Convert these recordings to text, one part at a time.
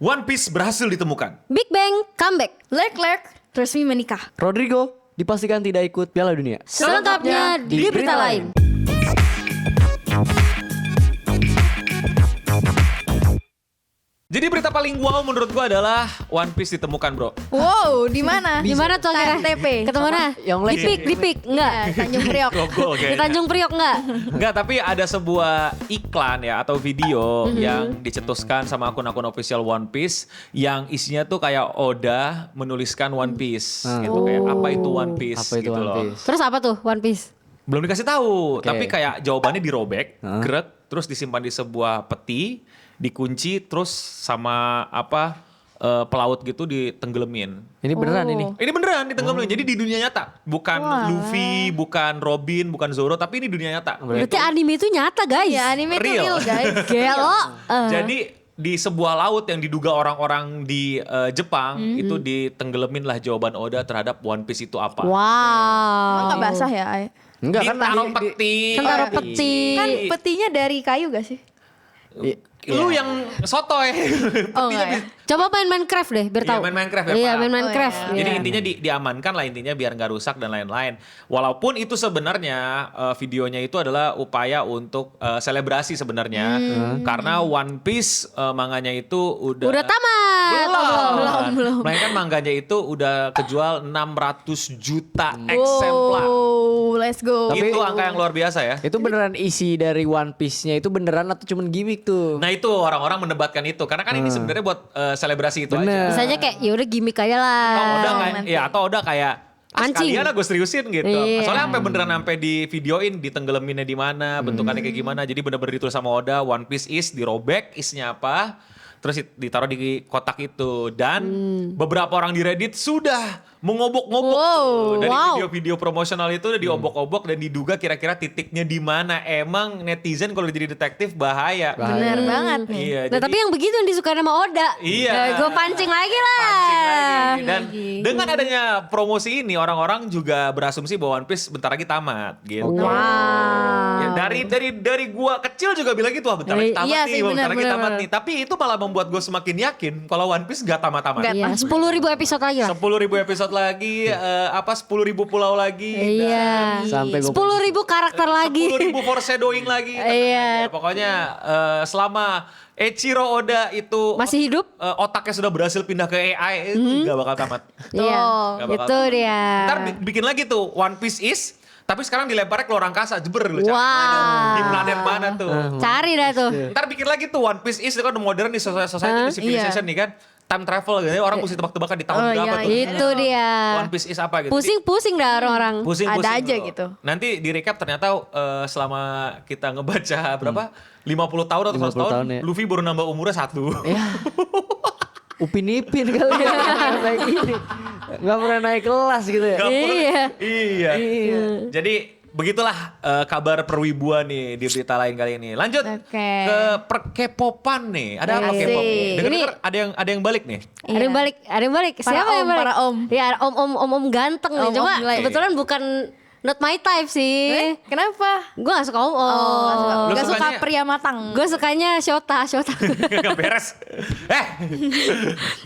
One Piece berhasil ditemukan. Big Bang comeback. Leclerc resmi menikah. Rodrigo dipastikan tidak ikut Piala Dunia. Selengkapnya di berita lain. Jadi berita paling wow menurut gua adalah One Piece ditemukan, bro. Wow, di mana? Di mana tuh akhirnya? KTP. Ketemu mana? Yonglek. Di Pik, enggak. Ya, Tanjung Priok. Gogol Di kayaknya. Tanjung Priok enggak? Enggak, tapi ada sebuah iklan ya atau video yang dicetuskan sama akun-akun official One Piece yang isinya tuh kayak Oda menuliskan One Piece gitu, kayak apa itu One Piece Apa itu gitu One loh. Piece? Terus apa tuh One Piece? Belum dikasih tahu, Oke. tapi kayak jawabannya dirobek, grek, terus disimpan di sebuah peti, dikunci, terus sama pelaut gitu ditenggelamin. Ini beneran ini. Ini beneran ditenggelamin. Jadi di dunia nyata, bukan Luffy, bukan Robin, bukan Zoro, tapi ini dunia nyata. Berarti anime itu nyata, guys. Ya, anime itu Real. real, guys. Gelo. Jadi di sebuah laut yang diduga orang-orang di Jepang itu ditenggelamin lah jawaban Oda terhadap One Piece itu apa. Wow. Emang gak basah ya, Ay? Enggak kan Ditaruh tadi peti. Kan taruh peti. Kan petinya dari kayu gak sih? Lu yang sotoy. Oh, Petinya enggak ya? Coba main Minecraft deh, biar Iya, tahu. main Minecraft ya, Iya, Pak. main Minecraft. Oh, Iya. Jadi intinya diamankan lah intinya biar nggak rusak dan lain-lain. Walaupun itu sebenarnya videonya itu adalah upaya untuk selebrasi sebenarnya. Karena One Piece manganya itu Udah tamat. belum. Melainkan manganya itu udah kejual 600 juta eksemplar. Oh, let's go. Tapi- Itu angka yang luar biasa ya. itu beneran isi dari One Piece-nya itu beneran atau cuman gimmick tuh? Nah itu orang-orang mendebatkan itu karena kan ini sebenarnya buat selebrasi itu Bener. aja. Biasanya kayak ya udah gimmick aja lah. Atau udah kayak Mancing. sekalian lah gue seriusin gitu. Iya. Soalnya sampai beneran sampai di videoin ditenggelamnya di mana, bentukannya kayak gimana. Jadi bener-bener ditulis sama Oda One Piece is dirobek, isinya apa. Terus ditaruh di kotak itu dan beberapa orang di Reddit sudah mengobok-ngobok tuh. Dari video-video promosional itu udah diobok-obok dan diduga kira-kira titiknya di mana. Emang netizen kalau jadi detektif bahaya. Bener banget nih. Iya, Nah, tapi yang begitu yang disukai sama Oda. Iya. Gue pancing lagi lah. Pancing lagi. Dan dengan adanya promosi ini orang-orang juga berasumsi bahwa One Piece bentar lagi tamat gitu. Wow. Ya, dari gua kecil juga bilang gitu, bentar lagi tamat Iya nih, sih, bentar lagi benar, tamat benar. nih. Tapi itu malah membuat gue semakin yakin kalau One Piece gak tamat-tamat. Nggak. Iya, 10.000 episode lagi lah. 10.000 episode lagi, 10.000 pulau lagi, Iya. Sampai gua 10.000 karakter lagi. 10.000 foreshadowing lagi. Iya. Ya, pokoknya selama Eiichiro Oda itu Masih hidup? otaknya sudah berhasil pindah ke AI itu gak bakal tamat. Iya. Gak bakal Itu tamat. dia. Ntar bikin lagi tuh One Piece is, tapi sekarang dilemparnya ke luar angkasa, jeber lu. Cak. Wow. Aduh, di planet mana tuh? Cari dah tuh. Ntar bikin lagi tuh One Piece is, itu kan udah modern di society, di civilization nih kan. Time travel gitu, orang mesti tebak-tebakan di tahun berapa tuh. Itu dia. One Piece is apa gitu. Pusing-pusing dah orang-orang. Pusing Ada aja bro. gitu. Nanti di recap ternyata selama kita ngebaca berapa 50 tahun atau 100 50 tahun, tahun ya. Luffy baru nambah umurnya 1. Ya. Upin-ipin kali ya. Nggak pernah naik ini. Gak pernah naik kelas gitu ya. Iya. Iya. Jadi begitulah kabar perwibuan nih di berita lain kali ini. Lanjut Oke. ke perkepopan nih. Ada apa Asik. K-pop nih? Ini- Dengar ada yang balik nih. Ada yang balik, ada yang balik. Para Siapa yang om, balik? para om. Ya, om ganteng nih. Om Cuma gila. kebetulan bukan not my type sih. Kenapa? Gue gak suka om. Lu Gak suka sukanya- pria matang. Gue sukanya Shota. Gak beres.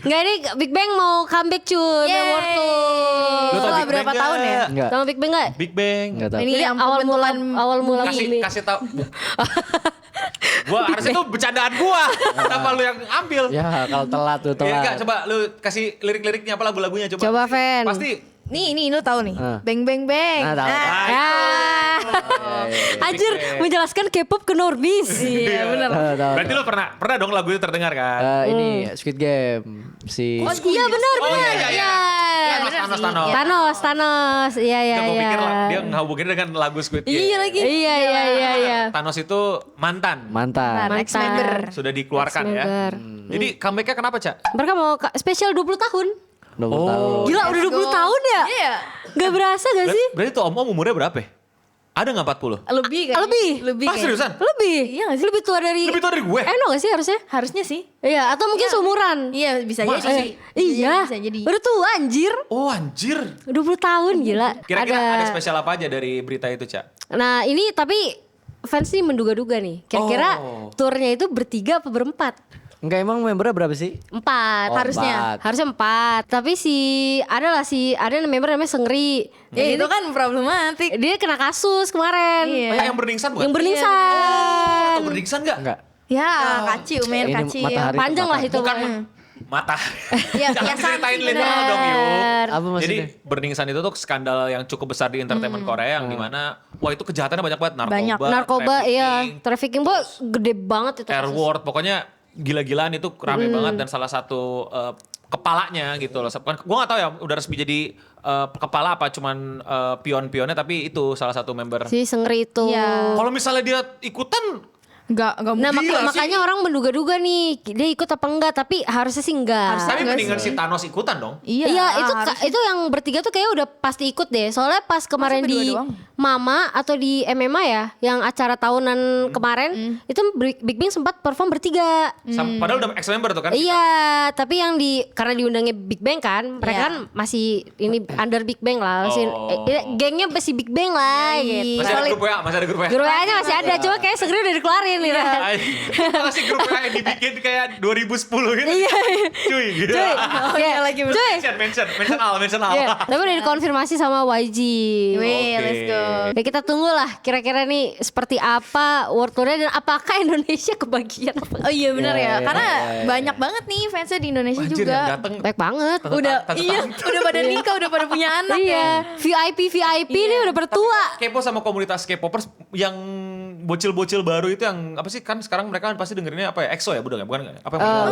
Enggak, ini Big Bang mau comeback cuy. Yeay. Memor tuh. Lu tau Setelah Big berapa Bang tahun nggak? ya? Enggak. Sama Big Bang gak? Big Bang. Enggak tahu. Ini Jadi yang awal mula pembentukan ini. Kasih tahu. Gua harusnya itu bercandaan gua. Kenapa lu yang ambil? Ya kalau telat tuh Ya, telat. Kak, coba lu kasih lirik-liriknya apa lagu-lagunya coba. Coba, Fen. Pasti Nih lu tahu nih. Ah. Bang bang bang. Ah, tahu. Ya. Anjir, menjelaskan K-pop ke normis. Iya benar. Berarti lu pernah dong lagu itu terdengar kan? Ini Squid Game si Oh iya benar. Oh, iya, iya, iya. benar Thanos. sih. Thanos. Iya iya Gue iya. pikir dia ngehubungin dengan lagu Squid Game. Iya lagi. Iya. Thanos itu mantan. mantan. Ex member. Sudah dikeluarkan ya. Ex-member. Jadi comebacknya kenapa, Cak? Mereka mau spesial 20 tahun. 20 tahun. Gila udah 20 tahun ya? Iya. Gak berasa gak sih? Berarti tuh om umurnya berapa ya? Ada gak 40? Lebih kan? Lebih. Lebih. Ah, kayaknya. seriusan? Lebih. Iya gak sih? Lebih tua dari... Lebih tua dari gue? No gak sih harusnya? Harusnya sih. Iya atau mungkin seumuran. Iya bisa Masa jadi. sih? Iya. Bisa jadi. Udah tua anjir. Oh anjir. 20 tahun gila. Kira-kira ada spesial apa aja dari berita itu, Cak? Nah ini tapi fans nih menduga-duga nih. Kira-kira Oh. turnya itu bertiga apa berempat? Enggak, emang membernya berapa sih? 4. Oh, Harusnya. 4. Harusnya 4. Tapi ada member namanya Sengri. Ya itu kan problematik. Dia kena kasus kemarin. Iya. Oh, yang berningsan bukan? Yang berningsan. Atau berningsan nggak? Enggak. Ya, kacil, men, Ini kacil. matahari Panjang lah itu. Bukan mata. Ya, Jangan ya, ceritain bener. literal dong yuk. Apa maksudnya? Jadi Burningsan itu tuh skandal yang cukup besar di entertainment Korea yang dimana wah itu kejahatannya banyak banget, Banyak. Narkoba, iya. trafficking, Trafficking gede banget itu. kasus. airword, pokoknya gila-gilaan itu rame banget dan salah satu kepalanya gitu loh. Gue gak tahu ya udah resmi jadi kepala apa cuman pion-pionnya tapi itu salah satu member. Si Sengri itu. Iya. Kalau misalnya dia ikutan Enggak Nah Gila sih. makanya orang menduga-duga nih dia ikut apa enggak, tapi harusnya sih enggak. Harusnya tapi enggak mendingan sih. si Thanos ikutan dong. Iya, itu yang bertiga tuh kayak udah pasti ikut deh. Soalnya pas kemarin berdua di doang? Mama atau di MMA ya, yang acara tahunan kemarin itu Big Bang sempat perform bertiga. Padahal udah ex-member tuh kan. Iya, tapi yang karena diundangnya Big Bang kan, mereka Iya. kan masih ini under Big Bang lah, masih Oh. gengnya masih Big Bang lah gitu. Masih ada grup WA, masih ada grup WA. Guru nya masih ada, cuma kayak segera udah dikeluarin gitu. Masih grup WA yang dibikin kayak 2010 gitu. Iya. Cuy gitu. Cuy, Oh, ya, iya lagi bener. cuy. Mention Al. Iya, tapi udah dikonfirmasi sama YG. Wih, Oke. let's go. Ya kita tunggu lah kira-kira nih seperti apa world tour-nya dan apakah Indonesia kebagian apa? Oh iya benar Iya, ya, iya, karena iya, iya. banyak banget nih fansnya di Indonesia Anjir juga. yang dateng Baik banget. Udah Tante- iya, udah pada nikah, udah pada punya anak Iya, ya. VIP nih udah bertua. kepo sama komunitas K-popers yang bocil-bocil baru itu yang apa sih kan sekarang mereka kan pasti dengerinnya apa ya EXO ya bukan apa yang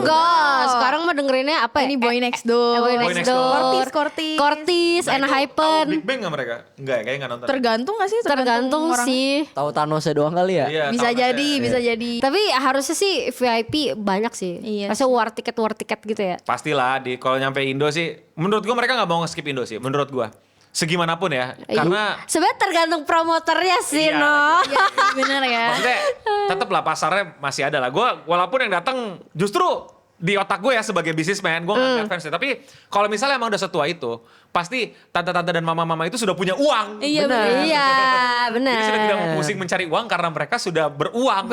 Enggak, sekarang mah dengerinnya apa ya? Ini Boy Next Door. Boy Boy Next Next Door. Door. Cortis, Nah, and itu Hypen. tahu Big Bang gak mereka? Enggak ya, kayaknya gak nonton. Tergantung gak sih? Tergantung orang. sih. Tahu Thanosnya doang kali ya? Iya, Bisa tahu jadi, nggak bisa sih? jadi. Tapi harusnya sih VIP banyak sih. Iya Harusnya war tiket gitu ya. Pastilah kalau nyampe Indo sih menurut gua mereka gak mau nge-skip Indo sih menurut gua. Segimanapun ya. Karena Sebenarnya tergantung promoternya sih, Iya, no. Iya, bener ya. maksudnya tetep lah pasarnya masih ada lah. Gua walaupun yang datang justru di otak gue ya sebagai businessman, gue gak fans. Tapi kalau misalnya emang udah setua itu, pasti tante-tante dan mama-mama itu sudah punya uang. Iya, iya, benar. Jadi sudah tidak pusing mencari uang karena mereka sudah beruang.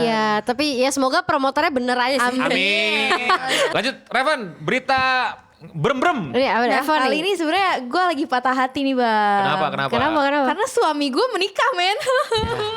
Iya, tapi ya semoga promoternya bener aja sih. Amin. Lanjut, Revan, berita brem-brem. Ini apa Nah, Eva kali nih? ini sebenarnya gue lagi patah hati nih, Bang. Kenapa? Kenapa? Karena suami gue menikah, men.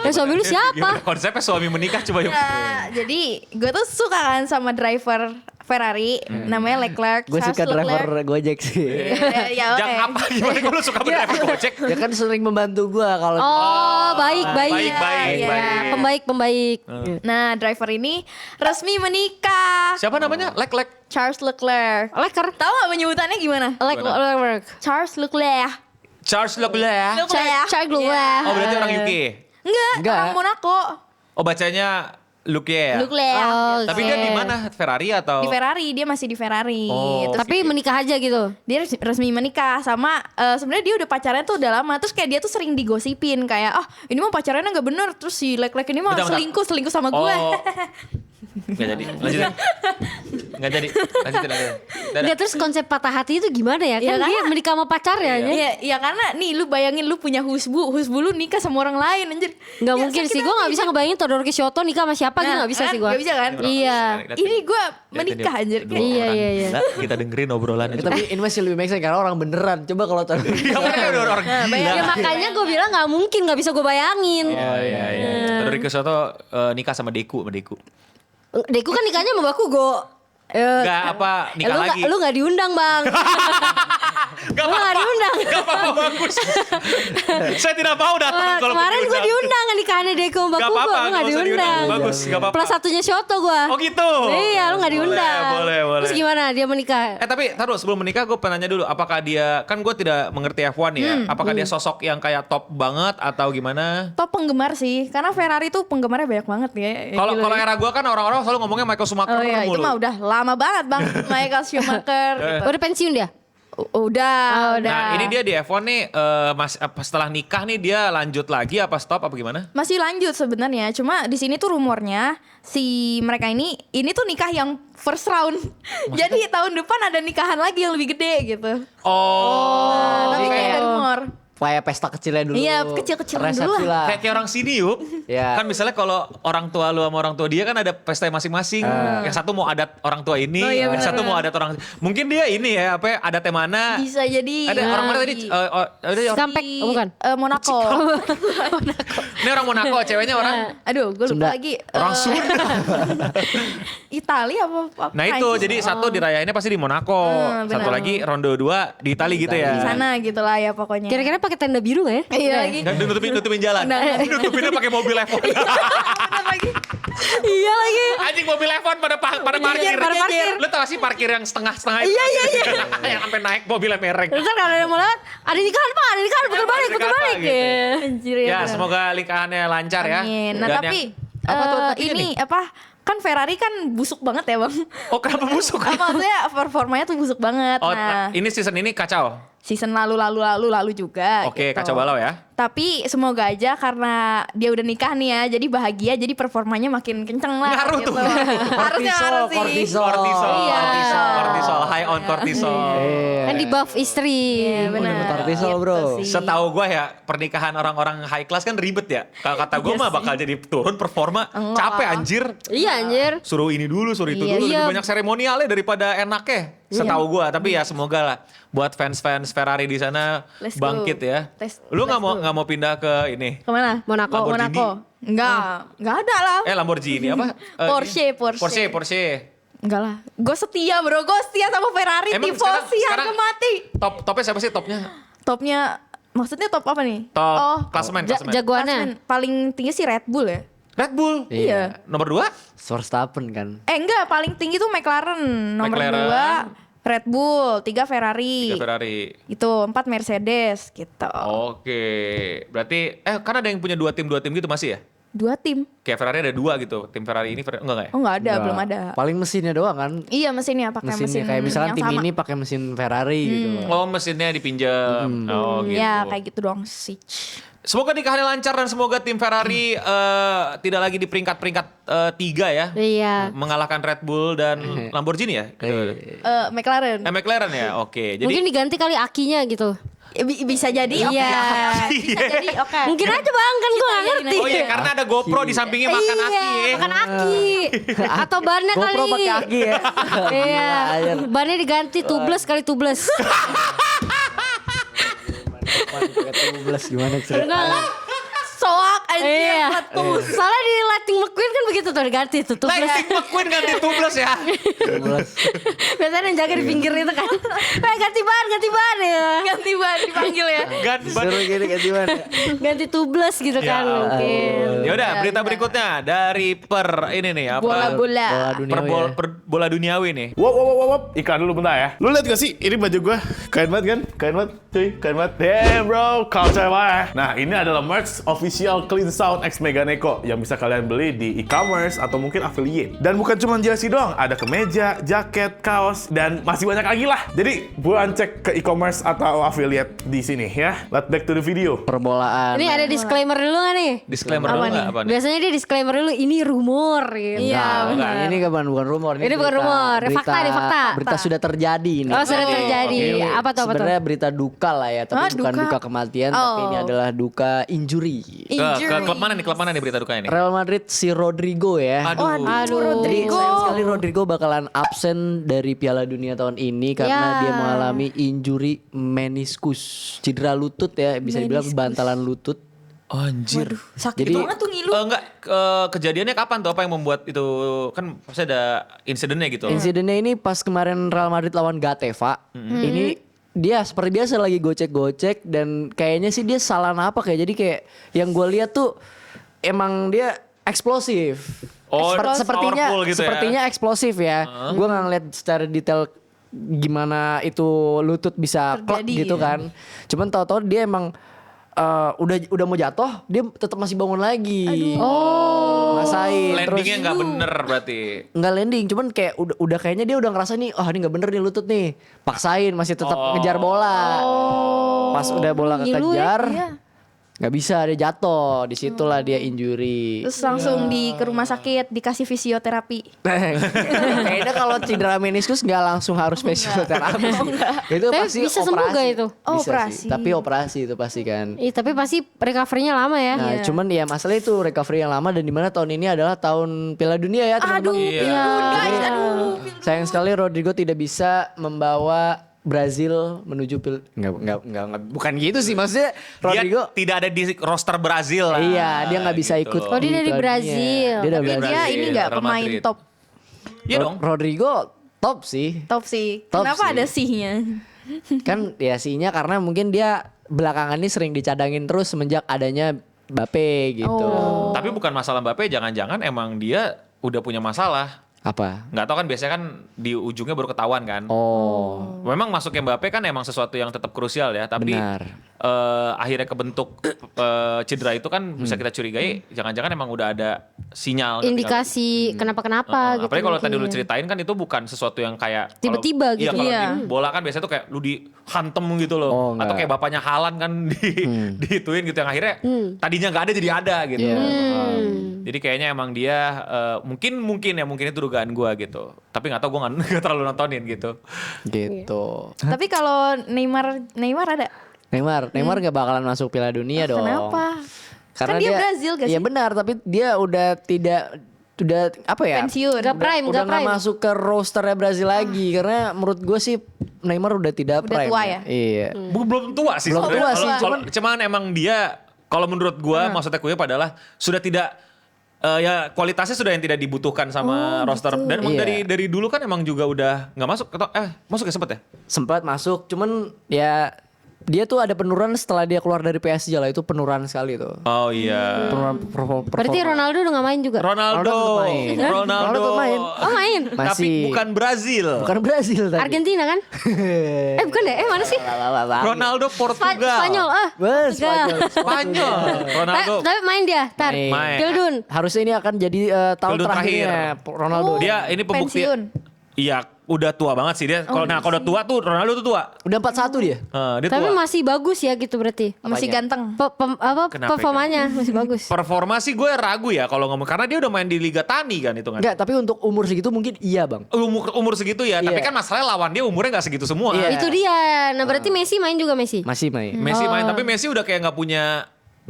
Dan suami lu siapa? Gimana konsepnya suami menikah coba yuk. Nah, jadi gue tuh suka kan sama driver Ferrari, namanya Leclerc. Gue Charles suka driver Leclerc. Gojek sih. Ya, oke. Jangan apa gimana kalau lu suka driver Gojek? Ya kan sering membantu gue kalau Oh, baik. Baik. Ya, pembaik. Nah, driver ini resmi menikah. Siapa namanya? Lek. Charles Leclerc. Leker. Tahu gak penyebutannya gimana? Leclerc. Charles Leclerc. Charles Leclerc. Charles Leclerc. Oh berarti orang UK. Enggak, orang Monaco. Oh bacanya Leclerc. Leclerc. Oh, Tapi oke. dia di mana? Ferrari atau? Di Ferrari, dia masih di Ferrari. Oh. Terus Tapi menikah aja gitu. dia resmi menikah sama sebenarnya dia udah pacarannya tuh udah lama. Terus kayak dia tuh sering digosipin kayak ini mah pacarannya nggak bener. Terus si Leclerc ini mah Bentar. selingkuh sama gue. Oh. Gak jadi. Lanjutin. Gak jadi. Lanjutin. Dadah. Enggak, terus konsep patah hati itu gimana ya? Ya, Kan dia karena- menikah sama pacarnya ya. Iya, ya karena nih lu bayangin lu punya husbu lu nikah sama orang lain anjir. Nggak Ya, mungkin sakit sih, gue nggak hati. bisa ngebayangin Todoroki Shoto nikah sama siapa gitu, Nah, nggak bisa kan? sih gue. Nggak bisa kan? Iya. Ini gue menikah anjir. Iya. Kita dengerin obrolan itu. tapi ini masih lebih make sense karena orang beneran. Coba kalau taruh. Iya mereka udah orang gila. Ya makanya gue bilang nggak mungkin, nggak bisa gue bayangin. Iya. Todoroki Shoto nikah sama Deku. Deku kan nikahnya sama Bakugo. Gak apa nikah lagi. Lu nggak diundang bang. Gak Lu nggak diundang. Gak apa-apa bagus. Saya tidak mau datang kalau Kemarin gue diundang. diundang kan nikahannya Deku sama Gak Bakugo, apa-apa, lu nggak nggak usah diundang. Bagus, gak apa-apa. Plus satunya Shoto gue. Oh gitu. Iya, lu nggak diundang. Boleh. Terus gimana dia menikah? Tapi taruh sebelum menikah gue pengen nanya dulu, apakah dia, kan gue tidak mengerti F1 ya, apakah dia sosok yang kayak top banget atau gimana? Top penggemar sih, karena Ferrari tuh penggemarnya banyak banget ya. Kalau Gila. kalau era gue kan orang-orang selalu ngomongnya Michael Schumacher Oh iya, itu mulu. mah udah lama banget bang, Michael Schumacher. Udah pensiun dia? Udah. Nah ini dia di F1 nih, setelah nikah nih dia lanjut lagi apa stop apa gimana? Masih lanjut sebenarnya, cuma di sini tuh rumornya si mereka ini tuh nikah yang first round. Jadi tahun depan ada nikahan lagi yang lebih gede gitu. Oh, Tapi kayak kayak ada rumor. kayak pesta kecilnya dulu. Iya, kecil-kecilan dulu Resepsi lah. Kayak orang sini yuk. Iya. Kan misalnya kalau orang tua lu sama orang tua dia kan ada pesta masing-masing. Yang satu mau adat orang tua ini, Oh, iya, yang benar, satu mau adat orang. Mungkin dia ini ya apa ya, adatnya mana? Bisa jadi. Ada orang mana tadi? Ada orang. Sampek, bukan? Monaco. Ini orang Monaco, ceweknya orang Aduh, gue lupa Sunda. lagi. orang Sunda. Italia apa? Nah itu Prancis? jadi satu dirayainnya pasti di Monaco, benar. satu lagi ronde 2 di Itali gitu ya. Di sana gitu lah ya pokoknya. Kira-kira pakai tenda biru gak ya? Iya lagi. Dan nutupin jalan. Nah. Nutupinnya pakai mobil iPhone. Bener lagi. Iya lagi. Anjing mobil iPhone pada parkir. pada parkir. Lu tau gak sih parkir yang setengah-setengah itu? Iya. Yang sampai naik mobilnya mereng. Terus kalau ada yang mau lewat, ada nikahan pak, ada nikahan, putar balik, Ada putar nikahan, balik. gitu. Ya. Anjir Ya bener. semoga nikahannya lancar ya. Amin. Nah Dan tapi yang- apa tuh artinya ini nih? apa? Kan Ferrari kan busuk banget ya bang. Oh kenapa busuk? Maksudnya performanya tuh busuk banget. Oh Nah ini season ini kacau. season lalu juga. Oke gitu. kacau balau ya. Tapi semoga aja karena dia udah nikah nih ya, jadi bahagia, jadi performanya makin kenceng lah. Ngaruh tuh. Harusnya ngaruh sih. Kortisol. Iya. Kortisol, high on kortisol. Kan di buff istri. Iya benar. kortisol, bro. Gitu sih. Setahu gue ya pernikahan orang-orang high class kan ribet ya. Kalau kata gue mah bakal jadi turun performa, Enggak. capek anjir. Iya anjir. Suruh ini dulu, suruh itu Iya. dulu. Lebih Iya. banyak seremonialnya daripada enaknya. Setahu gue, tapi ya semoga lah buat fans-fans Ferrari di sana Let's go. bangkit ya. Lu Let's go. nggak mau pindah ke ini? Kemana? Monaco. Lamborghini. Monaco. Enggak ada lah. Lamborghini apa? Porsche. Porsche. Enggak lah. Gue setia bro, gue setia sama Ferrari. Emang Tifosi sekarang harga mati. Topnya siapa sih topnya? Topnya, maksudnya top apa nih? Top klasemen. Jagoannya. Klasemen. Paling tinggi sih Red Bull ya. Red Bull. Iya. Nomor 2? Verstappen kan. Enggak, paling tinggi tuh McLaren. Nomor McLaren. 2 Red Bull, 3 Ferrari. Ferrari. Itu 4 Mercedes gitu. Oke. Berarti kan ada yang punya 2 tim gitu masih ya? 2 tim. Kayak Ferrari ada 2 gitu. Tim Ferrari ini enggak ya? Oh enggak ada, Nggak. belum ada. Paling mesinnya doang kan. Iya mesinnya pakai mesin Mesinnya kayak misalkan yang tim sama. ini pakai mesin Ferrari gitu loh. Oh mesinnya dipinjam. Oh gitu. Ya kayak gitu doang sih. Semoga nikahannya lancar dan semoga tim Ferrari tidak lagi di peringkat-peringkat 3 ya. Iya. Mengalahkan Red Bull dan Lamborghini ya. McLaren. McLaren ya. Oke. Jadi Mungkin diganti kali akinya gitu. Bisa jadi oke. Iya. Bisa jadi oke. Mungkin aja bang, kan gue gak jadi ngerti. Oh iya karena ada GoPro di sampingnya makan Iya, aki ya. makan aki. Atau bannya kali. GoPro pakai aki ya. Iya. Gila, Bannya diganti tubeless kali tubeless. Pakai tubeless gimana ceritanya? Soak aja Iya. meletus. Soalnya di Lightning McQueen kan begitu tuh diganti tuh tubeless. Lightning McQueen ganti tubeless ya. Tubeless. Biasanya yang jaga di pinggir itu kan. Ganti ban ya. Ganti ban dipanggil ya. Suruh gini kayak gimana? Ganti tubeless gitu Ya kan mungkin. Ya udah berita berikutnya dari ini nih apa? Bola-bola. Bola duniawi nih. Wow. Iklan dulu bentar ya. Lu lihat gak sih? Ini baju gue keren banget kan? Keren banget, cuy. Keren banget. Damn bro, culture banget. Nah ini adalah merch official Clean Sound X Meganeko yang bisa kalian beli di e-commerce atau mungkin affiliate. Dan bukan cuma jersey doang, ada kemeja, jaket, kaos, dan masih banyak lagi lah. Jadi buruan cek ke e-commerce atau affiliate di sini ya. Let's back to the video. Perbolaan. Ini ada disclaimer dulu gak nih? Disclaimer Apa dulu nih? nggak apa nih? Biasanya dia disclaimer dulu, ini rumor gitu. Iya, Enggak, benar. ini bukan rumor. Ini bukan rumor, fakta nih, fakta. Berita sudah terjadi ini. Oh sudah terjadi. oke. Apa tuh? Sebenarnya berita duka lah ya, tapi bukan duka. duka kematian, tapi ini Oh. adalah duka injury. Ke klub mana nih? Klub mana nih berita duka ini? Real Madrid si Rodrigo ya. Aduh. Aduh. Jadi Rodrigo. sayang sekali Rodrigo bakalan absen dari Piala Dunia tahun ini karena Ya. dia mengalami injury meniskus, cedera lutut ya, bisa dibilang bantalan lutut. Anjir. Sakit Jadi- banget tuh ngilu. Enggak, kejadiannya kapan tuh? Apa yang membuat itu? Kan pasti ada insidennya gitu. Insidennya ini pas kemarin Real Madrid lawan Gateva. Ini dia seperti biasa lagi gocek-gocek dan kayaknya sih dia salah apa kayak. Jadi kayak yang gue lihat tuh emang dia eksplosif. Oh, Sepertinya powerful gitu ya. sepertinya eksplosif ya. Gue nggak ngeliat secara detail gimana itu lutut bisa klek Terjadi, gitu ya. kan. Cuman tahu-tahu dia emang udah mau jatuh, dia tetap masih bangun lagi. Oh, masain. Landingnya nggak bener berarti. Nggak landing, cuman kayak udah kayaknya dia udah ngerasa nih, oh ini nggak bener nih lutut nih, paksain masih tetap ngejar bola. Pas udah bola Ngilu kekejar, Iya. nggak bisa, dia jatuh. Disitulah dia injury. Terus langsung ke rumah sakit dikasih fisioterapi. Kayaknya kalau cedera meniskus nggak langsung harus fisioterapi. Itu Tapi pasti bisa sembuh operasi. nggak itu? Oh, Bisa operasi. sih. Tapi operasi itu pasti kan. Tapi pasti recovery-nya lama ya. Nah, cuman ya masalah itu recovery yang lama dan dimana tahun ini adalah tahun Piala Dunia ya teman-teman. Aduh, Pilun guys, aduh. Sayang sekali Rodrigo tidak bisa membawa Brazil menuju enggak, bukan gitu sih maksudnya Rodrigo. Dia tidak ada di roster Brazil lah. Iya, dia nggak bisa ikut. Oh, dia dari Piala Dunia. Brazil. Dia dari Tapi Brazil. dia ini nggak Real pemain Madrid. top Iya dong. Rodrigo top sih. top sih. Top Kenapa sih. ada sihnya? Kan ya sihnya karena mungkin dia belakangan ini sering dicadangin terus semenjak adanya Mbappe gitu. Tapi bukan masalah Mbappe, jangan-jangan emang dia udah punya masalah. Apa? Nggak tahu kan, biasanya kan di ujungnya baru ketahuan kan. Oh, Memang masuknya Mbappe kan emang sesuatu yang tetap krusial ya, tapi benar. akhirnya kebentuk cedera itu kan bisa kita curigai jangan-jangan emang udah ada sinyal. Indikasi kenapa-kenapa gitu. Apalagi kalau tadi lu mungkin ya. ceritain kan itu bukan sesuatu yang kayak Tiba-tiba gitu. Iya, kalau Iya. di bola kan biasanya tuh kayak lu dihantem gitu loh. Oh, enggak. Atau kayak bapaknya Haaland kan dihituin gitu yang akhirnya tadinya nggak ada jadi ada gitu. Iya. Jadi kayaknya emang dia mungkin itu dugaan gua gitu. Tapi nggak tahu, gua nggak terlalu nontonin gitu. Gitu. Tapi kalau Neymar ada. Neymar nggak bakalan masuk Piala Dunia dong. Kenapa? Karena Kan dia Brazil gak Iya sih? benar, tapi dia udah apa ya? Pensiun. Gak prime, udah gak nggak prime. masuk ke rosternya Brazil lagi karena menurut gue sih Neymar udah tidak Udah prime. tua ya? Iya. Belum tua sih Belum sebenarnya. tua sih, Cuman emang dia kalau menurut gua maksudnya gue adalah sudah tidak ya kualitasnya sudah yang tidak dibutuhkan sama roster dan emang Iya. dari dulu kan emang juga udah nggak masuk atau masuk ya sempet ya? Sempat masuk, cuman ya dia tuh ada penurunan setelah dia keluar dari PSG lah, itu penurunan sekali tuh. Oh iya. Penurunan Berarti Ronaldo udah gak main juga? Ronaldo tetap main. Ronaldo tetap main. Oh main? Tapi Masih. bukan Brazil. Bukan Brazil tadi. Argentina kan? Bukan deh, mana sih? Ronaldo Portugal. Spanyol Bes, Portugal. Spanyol. Ronaldo. Tapi main dia, tar. Main. Pildun. Harusnya ini akan jadi tahun Pildun terakhirnya Ronaldo. Dia ini pembuktian. Pensiun. Iya, udah tua banget sih dia. Kalau kalau udah tua tuh Ronaldo tuh tua. Udah 41 dia. Dia Tapi tua. masih bagus ya gitu berarti. Masih ganteng. Kenapa Performanya masih bagus. Performa sih gue ragu ya kalau ngomong, karena dia udah main di Liga Tani kan itu kan. Enggak, tapi untuk umur segitu mungkin iya, Bang. Umur segitu ya, tapi Iya. kan masalahnya lawan dia umurnya nggak segitu semua. Iya. Itu dia. Nah berarti Messi main juga Messi. Masih main. Messi main, tapi Messi udah kayak nggak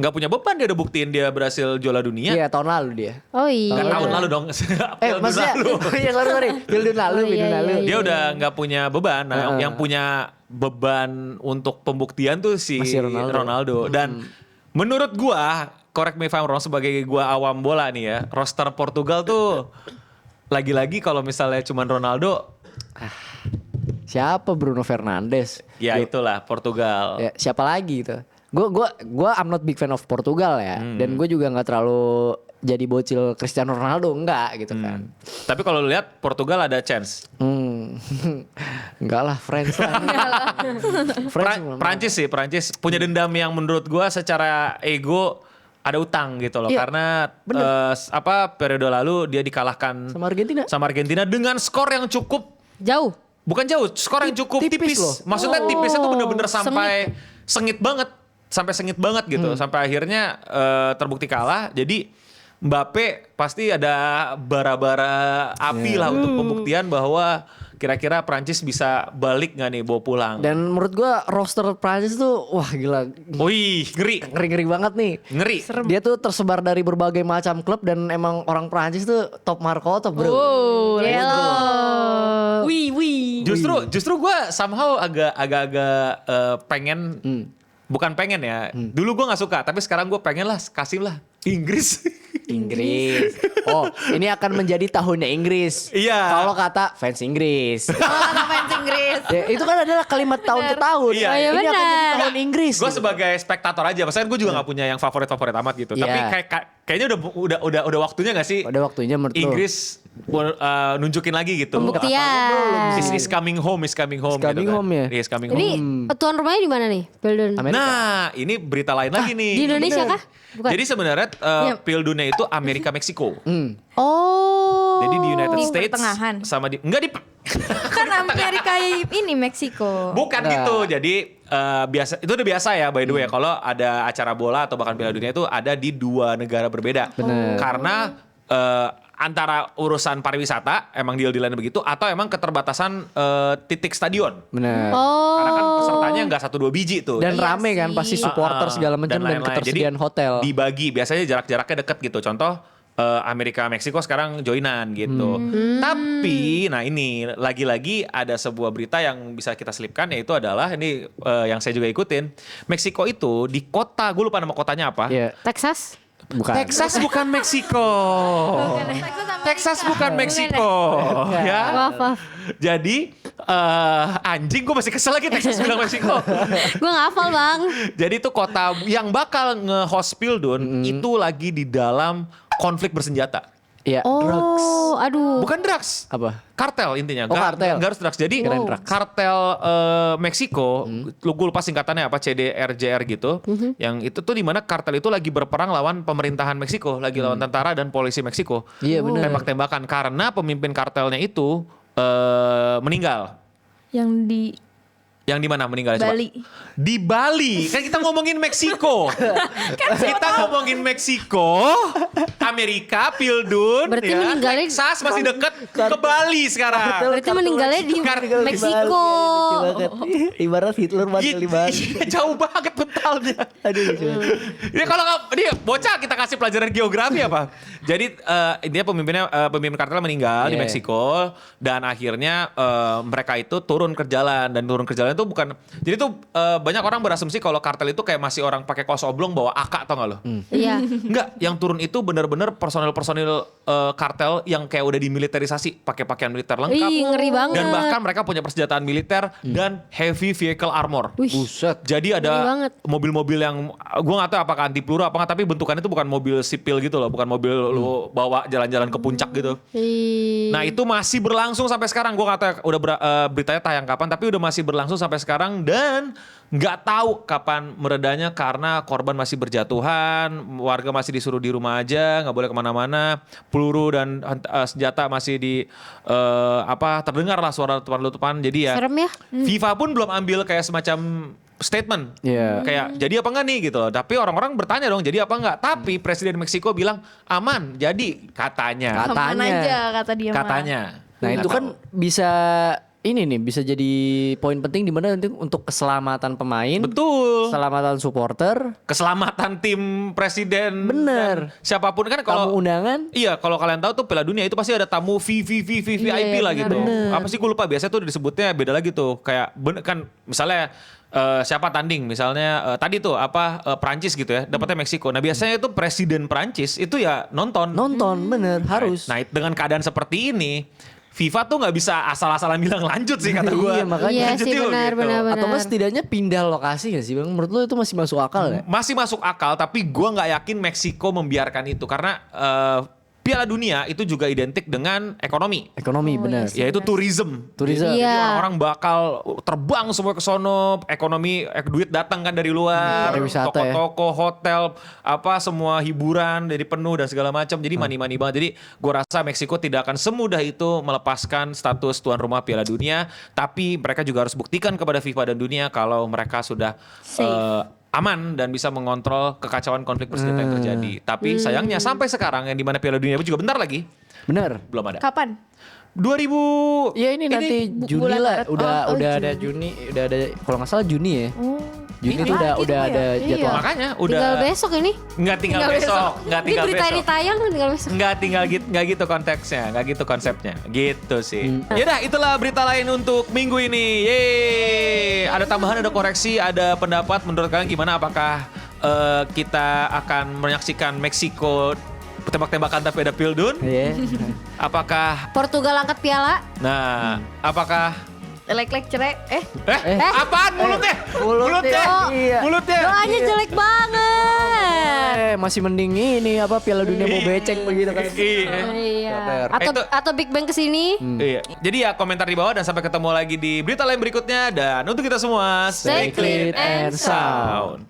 punya beban, dia udah buktiin dia berhasil juara dunia. Iya, tahun lalu dia. Oh iya. Nggak tahun lalu dong. Tahun Maksudnya lalu. iya sorry. Pildun lalu, Oh, iya, pildun lalu. iya, Dia udah nggak punya beban. Nah, yang punya beban untuk pembuktian tuh si Masih Ronaldo. Ronaldo. Dan menurut gua, correct me if I'm wrong, sebagai gua awam bola nih ya, roster Portugal tuh lagi-lagi kalau misalnya cuman Ronaldo, Siapa Bruno Fernandes? ya itulah Portugal. Ya, siapa lagi gitu. Gua I'm not big fan of Portugal ya. Dan gue juga nggak terlalu jadi bocil Cristiano Ronaldo, enggak gitu kan. Tapi kalau lu lihat Portugal ada chance. Enggak lah, France lah. Prancis punya dendam yang menurut gua secara ego ada utang gitu loh, Iya, karena periode lalu dia dikalahkan Sama Argentina. dengan skor yang cukup, Jauh. bukan jauh, skor yang cukup Tipis tipis. loh. Maksudnya tipisnya tuh bener-bener sampai sengit banget gitu, sampai akhirnya terbukti kalah. Jadi Mbappe pasti ada bara-bara api lah untuk pembuktian bahwa kira-kira Prancis bisa balik nggak nih bawa pulang. Dan menurut gue roster Prancis tuh wah gila. Wih, ngeri. Ngeri-ngeri banget nih. Ngeri. Dia tuh tersebar dari berbagai macam klub dan emang orang Prancis tuh top Marco top bro. Hello. Wih. Justru gue somehow agak-agak pengen, bukan pengen ya. Dulu gue nggak suka, tapi sekarang gue pengen lah, kasih lah Inggris. Inggris. Oh, ini akan menjadi tahunnya Inggris. Iya. Kalau kata fans Inggris. Anak fans Inggris. Ya, itu kan adalah kalimat tahun ke tahun. Iya, iya Ini akan benar. jadi tahun Inggris. Gue gitu. sebagai spektator aja, maksudnya gue juga nggak punya yang favorit amat gitu. Iya. Tapi kayaknya udah waktunya nggak sih? Udah waktunya menurut lu. Inggris nunjukin lagi gitu. Pembuktian. Is coming home. Is coming gitu kan. home ya? Is coming Ini home. tuan rumahnya di mana nih? Pildun. Amerika. Nah, ini berita lain lagi nih. Di Indonesia kah? Bukan. Jadi sebenarnya Pildunnya itu Amerika Meksiko. Oh. Jadi di United Di States pertengahan. sama enggak di Kan Amerika ini Meksiko. bukan gitu. Jadi biasa itu udah biasa ya by the way kalau ada acara bola atau bahkan Piala Dunia itu ada di 2 negara berbeda. Bener. Karena antara urusan pariwisata emang deal-dealannya begitu atau emang keterbatasan titik stadion. Bener. Oh. Karena kan pesertanya nggak 1-2 biji tuh. Dan Iya rame kan sih. pasti supporter segala macam dan lain-lain. ketersediaan Jadi, hotel. Dibagi biasanya jarak-jaraknya deket gitu. Contoh Amerika Meksiko sekarang joinan gitu. Tapi nah ini lagi-lagi ada sebuah berita yang bisa kita selipkan yaitu adalah ini yang saya juga ikutin. Meksiko itu di kota, gue lupa nama kotanya apa. Iya. Texas. Bukan. Texas bukan Meksiko. Texas bukan Meksiko. Ya. Maaf. Jadi anjing gue masih kesel lagi Texas bilang Meksiko. Gue gak hafal bang. Jadi itu kota yang bakal nge-host Pildun itu lagi di dalam konflik bersenjata. Iya. Drugs. Oh, aduh. Bukan drugs. Apa? Kartel intinya. Oh, kartel. Nggak harus drugs. Jadi Kirain drugs. kartel Meksiko, gue lupa singkatannya apa, CDRJR gitu. Yang itu tuh dimana kartel itu lagi berperang lawan pemerintahan Meksiko, lagi lawan tentara dan polisi Meksiko. Iya, bener. Tembak-tembakan karena pemimpin kartelnya itu meninggal. Yang di Yang di mana meninggal? Bali. Di Bali. Kan kita ngomongin Meksiko. Kita ngomongin Meksiko, Amerika, Pildun, Berarti meninggalnya- Texas masih deket ke Bali sekarang. Berarti meninggalnya di Meksiko. Ibarat Hitler Gitu, jauh banget mentalnya. Aduh. Ini kalau dia bocah kita kasih pelajaran geografi apa? Jadi dia pemimpin kartel meninggal di Yeah. Meksiko dan akhirnya mereka itu turun ke jalan dan turun ke jalan itu bukan. Jadi tuh banyak orang berasumsi kalau kartel itu kayak masih orang pakai kaos oblong bawa AK tau gak lo? Iya. Enggak, yang turun itu benar-benar personil-personil kartel yang kayak udah dimiliterisasi, pakai pakaian militer lengkap. Ih, ngeri banget. Dan bahkan mereka punya persenjataan militer dan heavy vehicle armor. Wih. Buset. Jadi Ngeri ada banget. mobil-mobil yang gue gak tahu apakah anti peluru apa nggak, tapi bentukannya itu bukan mobil sipil gitu loh, bukan mobil lu bawa jalan-jalan ke puncak gitu. Ih. Nah itu masih berlangsung sampai sekarang. Gue gak tahu udah beritanya tayang kapan, tapi udah masih berlangsung sampai sekarang dan nggak tahu kapan meredanya karena korban masih berjatuhan, warga masih disuruh di rumah aja, nggak boleh kemana-mana, peluru dan senjata masih terdengar lah suara letupan-letupan. Jadi ya Serem ya. FIFA pun belum ambil kayak semacam statement. Iya. Kayak jadi apa enggak nih gitu. Tapi orang-orang bertanya dong jadi apa enggak. Tapi Presiden Meksiko bilang aman. Jadi katanya. aman Katanya. aja kata dia mah. Katanya. Nah itu Nggak kan tahu. bisa bisa jadi poin penting di mana nanti untuk keselamatan pemain, Betul. keselamatan supporter, Keselamatan tim presiden. Bener. dan siapapun kan kalau tamu undangan. Iya, kalau kalian tahu tuh Piala Dunia itu pasti ada tamu VIP Iya, lah gitu. benar. Apa sih gue lupa, biasanya tuh disebutnya beda lagi tuh. Kayak kan misalnya siapa tanding misalnya tadi tuh Prancis gitu ya, dapatnya Meksiko. Nah, biasanya itu presiden Prancis itu ya nonton. Bener harus. Nah, dengan keadaan seperti ini FIFA tuh nggak bisa asal-asalan bilang lanjut sih kata gue. Iya, makanya. Iya Lanjut sih yuk, benar gitu. benar. Atau nggak setidaknya pindah lokasi gak sih Bang? Menurut lo itu masih masuk akal ya? Masih masuk akal, tapi gue nggak yakin Meksiko membiarkan itu karena Piala Dunia itu juga identik dengan ekonomi. Ekonomi bener. iya Yaitu tourism. Tourism. Jadi Iya. orang-orang bakal terbang semua ke sono, ekonomi duit datang kan dari luar, Pariwisata ya. toko-toko, hotel, semua hiburan dari penuh dan segala macam. Jadi money banget. Jadi gue rasa Meksiko tidak akan semudah itu melepaskan status tuan rumah Piala Dunia, tapi mereka juga harus buktikan kepada FIFA dan dunia kalau mereka sudah aman dan bisa mengontrol kekacauan konflik bersenjata yang terjadi. Tapi sayangnya sampai sekarang yang dimana Piala Dunia juga bentar lagi Bener. belum ada. Kapan? 2000 Ya ini nanti Juni bulan lah, Maret. udah Oh, ada Juni. Juni, udah ada kalau nggak salah Juni ya. Juni Ini itu lagi udah tuh ya? ada Iya. jadwal. makanya udah Tinggal besok ini. nggak tinggal besok, nggak Ini tinggal berita besok. ditayang tinggal besok. Nggak gitu konteksnya, nggak gitu konsepnya, gitu sih. Yaudah, itulah berita lain untuk minggu ini. Yeay, ada tambahan, ada koreksi, ada pendapat. Menurut kalian gimana? Apakah kita akan menyaksikan Meksiko tembak-tembakan tapi ada Pildun? Iya. Apakah, Portugal angkat piala. nah, apakah Lek-lek cerek. apaan mulutnya? Mulutnya, iya. Mulutnya. Doanya jelek banget. Masih mending ini Piala Dunia mau becek begitu kan. Iya. Itu- Atau Big Bang kesini. Iya. Jadi ya komentar di bawah dan sampai ketemu lagi di berita lain berikutnya. Dan untuk kita semua, Stay clean and sound.